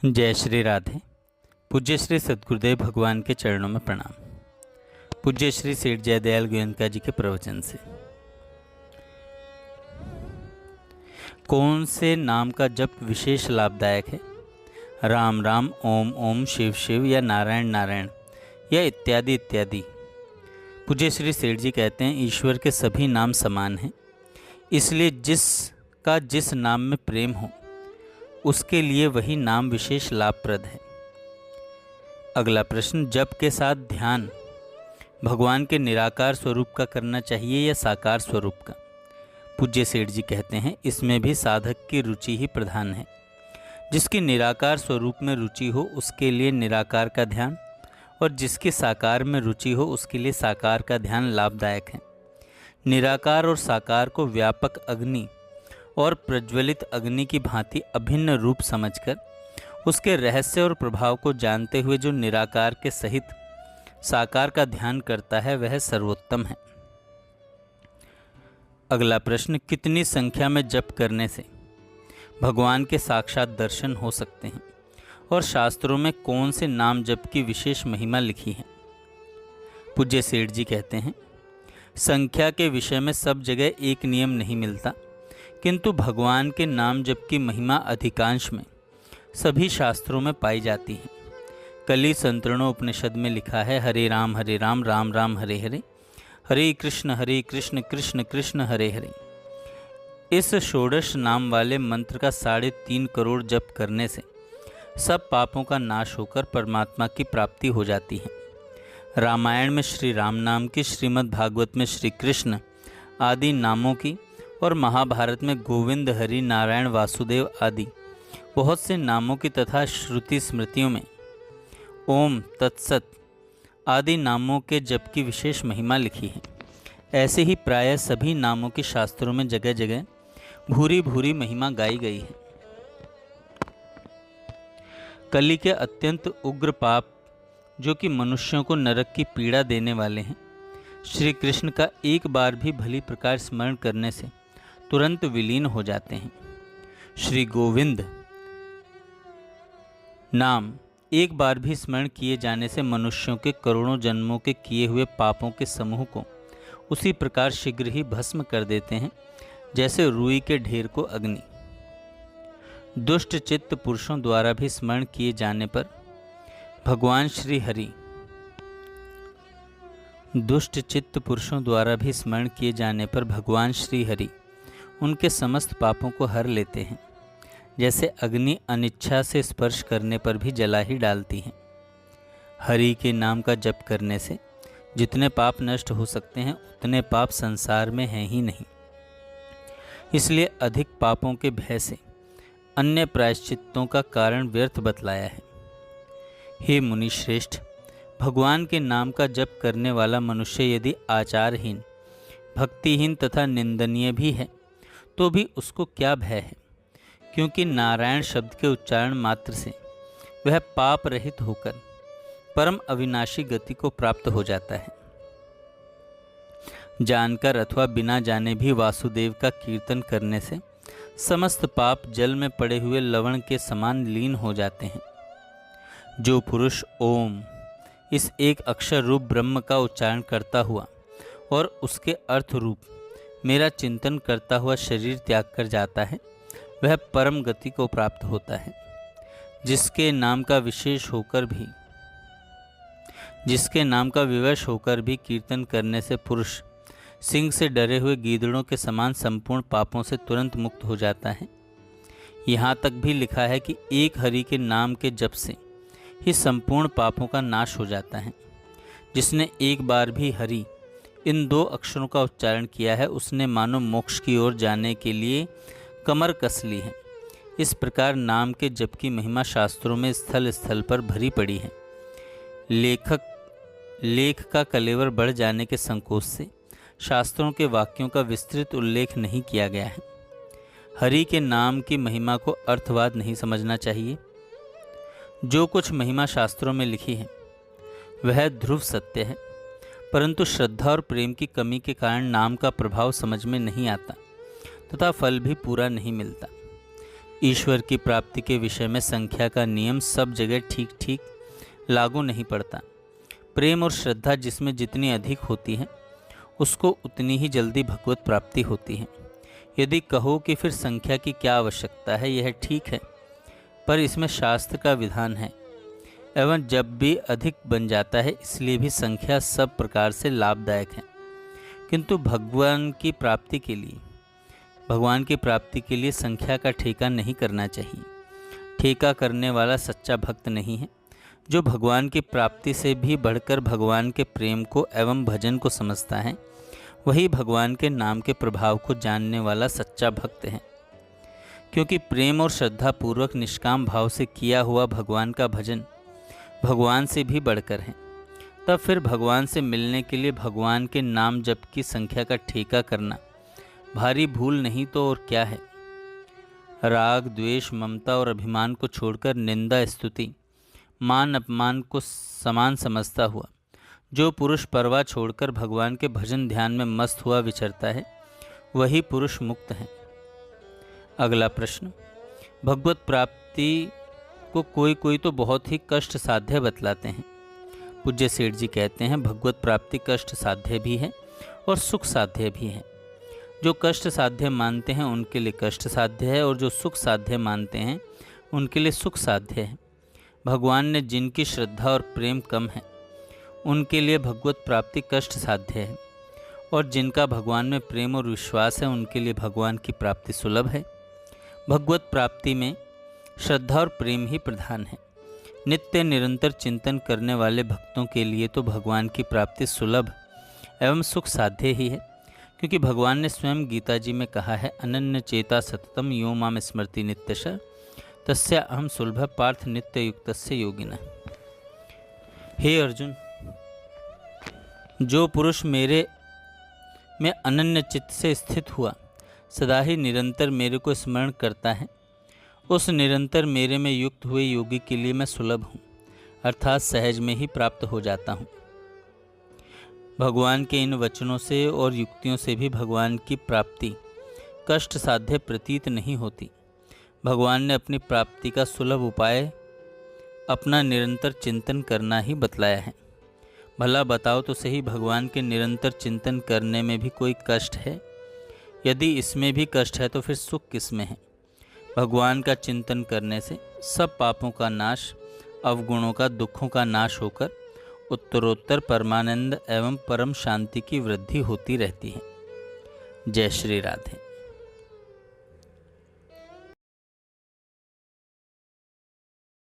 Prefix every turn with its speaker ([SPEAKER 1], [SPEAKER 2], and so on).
[SPEAKER 1] जय श्री राधे। पूज्य श्री सद्गुरुदेव भगवान के चरणों में प्रणाम। पूज्य श्री सेठ जयदयाल गोयनका जी के प्रवचन से कौन से नाम का जप विशेष लाभदायक है? राम राम, ओम ओम, शिव शिव या नारायण नारायण या इत्यादि इत्यादि। पूज्य श्री सेठ जी कहते हैं, ईश्वर के सभी नाम समान हैं, इसलिए जिसका जिस नाम में प्रेम हो उसके लिए वही नाम विशेष लाभप्रद है। अगला प्रश्न, जप के साथ ध्यान भगवान के निराकार स्वरूप का करना चाहिए या साकार स्वरूप का? पूज्य सेठ जी कहते हैं, इसमें भी साधक की रुचि ही प्रधान है। जिसकी निराकार स्वरूप में रुचि हो उसके लिए निराकार का ध्यान, और जिसकी साकार में रुचि हो उसके लिए साकार का ध्यान लाभदायक है। निराकार और साकार को व्यापक अग्नि और प्रज्वलित अग्नि की भांति अभिन्न रूप समझकर उसके रहस्य और प्रभाव को जानते हुए जो निराकार के सहित साकार का ध्यान करता है वह सर्वोत्तम है। अगला प्रश्न, कितनी संख्या में जप करने से भगवान के साक्षात दर्शन हो सकते हैं और शास्त्रों में कौन से नाम जप की विशेष महिमा लिखी है? पूज्य सेठ जी कहते हैं, संख्या के विषय में सब जगह एक नियम नहीं मिलता, किंतु भगवान के नाम जप की महिमा अधिकांश में सभी शास्त्रों में पाई जाती है। कली संतरणोपनिषद में लिखा है, हरे राम राम राम हरे हरे, हरे कृष्ण कृष्ण कृष्ण हरे हरे। इस षोडश नाम वाले मंत्र का 3.5 करोड़ जप करने से सब पापों का नाश होकर परमात्मा की प्राप्ति हो जाती है। रामायण में श्री राम नाम की, श्रीमद् भागवत में श्री कृष्ण आदि नामों की और महाभारत में गोविंद, हरि, नारायण, वासुदेव आदि बहुत से नामों की तथा श्रुति स्मृतियों में ओम, तत्सत आदि नामों के जप की विशेष महिमा लिखी है। ऐसे ही प्रायः सभी नामों की शास्त्रों में जगह जगह भूरी भूरी महिमा गाई गई है। कली के अत्यंत उग्र पाप जो कि मनुष्यों को नरक की पीड़ा देने वाले हैं, श्री कृष्ण का एक बार भी भली प्रकार स्मरण करने से तुरंत विलीन हो जाते हैं। श्री गोविंद नाम एक बार भी स्मरण किए जाने से मनुष्यों के करोड़ों जन्मों के किए हुए पापों के समूह को उसी प्रकार शीघ्र ही भस्म कर देते हैं जैसे रुई के ढेर को अग्नि। दुष्ट चित्त पुरुषों द्वारा भी स्मरण किए जाने पर भगवान श्री हरि उनके समस्त पापों को हर लेते हैं, जैसे अग्नि अनिच्छा से स्पर्श करने पर भी जला ही डालती है। हरि के नाम का जप करने से जितने पाप नष्ट हो सकते हैं उतने पाप संसार में हैं ही नहीं। इसलिए अधिक पापों के भय से अन्य प्रायश्चित्तों का कारण व्यर्थ बतलाया है। हे मुनि श्रेष्ठ, भगवान के नाम का जप करने वाला मनुष्य यदि आचारहीन, भक्तिहीन तथा निंदनीय भी है तो भी उसको क्या भय है, क्योंकि नारायण शब्द के उच्चारण मात्र से वह पाप रहित होकर परम अविनाशी गति को प्राप्त हो जाता है। जानकर अथवा बिना जाने भी वासुदेव का कीर्तन करने से समस्त पाप जल में पड़े हुए लवण के समान लीन हो जाते हैं। जो पुरुष ओम इस एक अक्षर रूप ब्रह्म का उच्चारण करता हुआ और उसके अर्थ रूप मेरा चिंतन करता हुआ शरीर त्याग कर जाता है, वह परम गति को प्राप्त होता है। जिसके नाम का विवश होकर भी कीर्तन करने से पुरुष सिंह से डरे हुए गीदड़ों के समान संपूर्ण पापों से तुरंत मुक्त हो जाता है। यहाँ तक भी लिखा है कि एक हरि के नाम के जप से ही संपूर्ण पापों का नाश हो जाता है। जिसने एक बार भी हरि इन 2 अक्षरों का उच्चारण किया है उसने मानो मोक्ष की ओर जाने के लिए कमर कस ली है। इस प्रकार नाम के जप की महिमा शास्त्रों में स्थल स्थल पर भरी पड़ी है। लेख का कलेवर बढ़ जाने के संकोच से शास्त्रों के वाक्यों का विस्तृत उल्लेख नहीं किया गया है। हरि के नाम की महिमा को अर्थवाद नहीं समझना चाहिए। जो कुछ महिमा शास्त्रों में लिखी है वह ध्रुव सत्य है, परंतु श्रद्धा और प्रेम की कमी के कारण नाम का प्रभाव समझ में नहीं आता तथा फल भी पूरा नहीं मिलता। ईश्वर की प्राप्ति के विषय में संख्या का नियम सब जगह ठीक ठीक लागू नहीं पड़ता। प्रेम और श्रद्धा जिसमें जितनी अधिक होती है उसको उतनी ही जल्दी भगवत प्राप्ति होती है। यदि कहो कि फिर संख्या की क्या आवश्यकता है, यह ठीक है, पर इसमें शास्त्र का विधान है एवं जब भी अधिक बन जाता है इसलिए भी संख्या सब प्रकार से लाभदायक है। किंतु भगवान की प्राप्ति के लिए संख्या का ठेका नहीं करना चाहिए। ठेका करने वाला सच्चा भक्त नहीं है। जो भगवान की प्राप्ति से भी बढ़कर भगवान के प्रेम को एवं भजन को समझता है वही भगवान के नाम के प्रभाव को जानने वाला सच्चा भक्त है। क्योंकि प्रेम और श्रद्धा पूर्वक निष्काम भाव से किया हुआ भगवान का भजन भगवान से भी बढ़कर है। तब फिर भगवान से मिलने के लिए भगवान के नाम जप की संख्या का ठेका करना भारी भूल नहीं तो और क्या है। राग, द्वेष, ममता और अभिमान को छोड़कर निंदा, स्तुति, मान अपमान को समान समझता हुआ जो पुरुष परवाह छोड़कर भगवान के भजन ध्यान में मस्त हुआ विचरता है वही पुरुष मुक्त है। अगला प्रश्न, भगवत प्राप्ति को कोई कोई तो बहुत ही कष्ट साध्य बतलाते हैं। पूज्य सेठ जी कहते हैं भगवत प्राप्ति कष्ट साध्य भी है और सुख साध्य भी है। जो कष्ट साध्य मानते हैं उनके लिए कष्ट साध्य है और जो सुख साध्य मानते हैं उनके लिए सुख साध्य है। भगवान ने जिनकी श्रद्धा और प्रेम कम है उनके लिए भगवत प्राप्ति कष्ट साध्य है और जिनका भगवान में प्रेम और विश्वास है उनके लिए भगवान की प्राप्ति सुलभ है। भगवत प्राप्ति में श्रद्धा और प्रेम ही प्रधान है। नित्य निरंतर चिंतन करने वाले भक्तों के लिए तो भगवान की प्राप्ति सुलभ एवं सुख साध्य ही है। क्योंकि भगवान ने स्वयं गीता जी में कहा है, अनन्य चेता सततम यो माम स्मृति नित्यश तस्य अहम सुलभ पार्थ नित्य युक्तस्य योगिनः। हे अर्जुन, जो पुरुष मेरे में अनन्य चित्त से स्थित हुआ सदा ही निरंतर मेरे को स्मरण करता है उस निरंतर मेरे में युक्त हुए योगी के लिए मैं सुलभ हूँ, अर्थात सहज में ही प्राप्त हो जाता हूँ। भगवान के इन वचनों से और युक्तियों से भी भगवान की प्राप्ति कष्ट साध्य प्रतीत नहीं होती। भगवान ने अपनी प्राप्ति का सुलभ उपाय अपना निरंतर चिंतन करना ही बतलाया है। भला बताओ तो सही, भगवान के निरंतर चिंतन करने में भी कोई कष्ट है? यदि इसमें भी कष्ट है तो फिर सुख किस में है? भगवान का चिंतन करने से सब पापों का नाश, अवगुणों का, दुखों का नाश होकर उत्तरोत्तर परमानंद एवं परम शांति की वृद्धि होती रहती है। जय श्री राधे।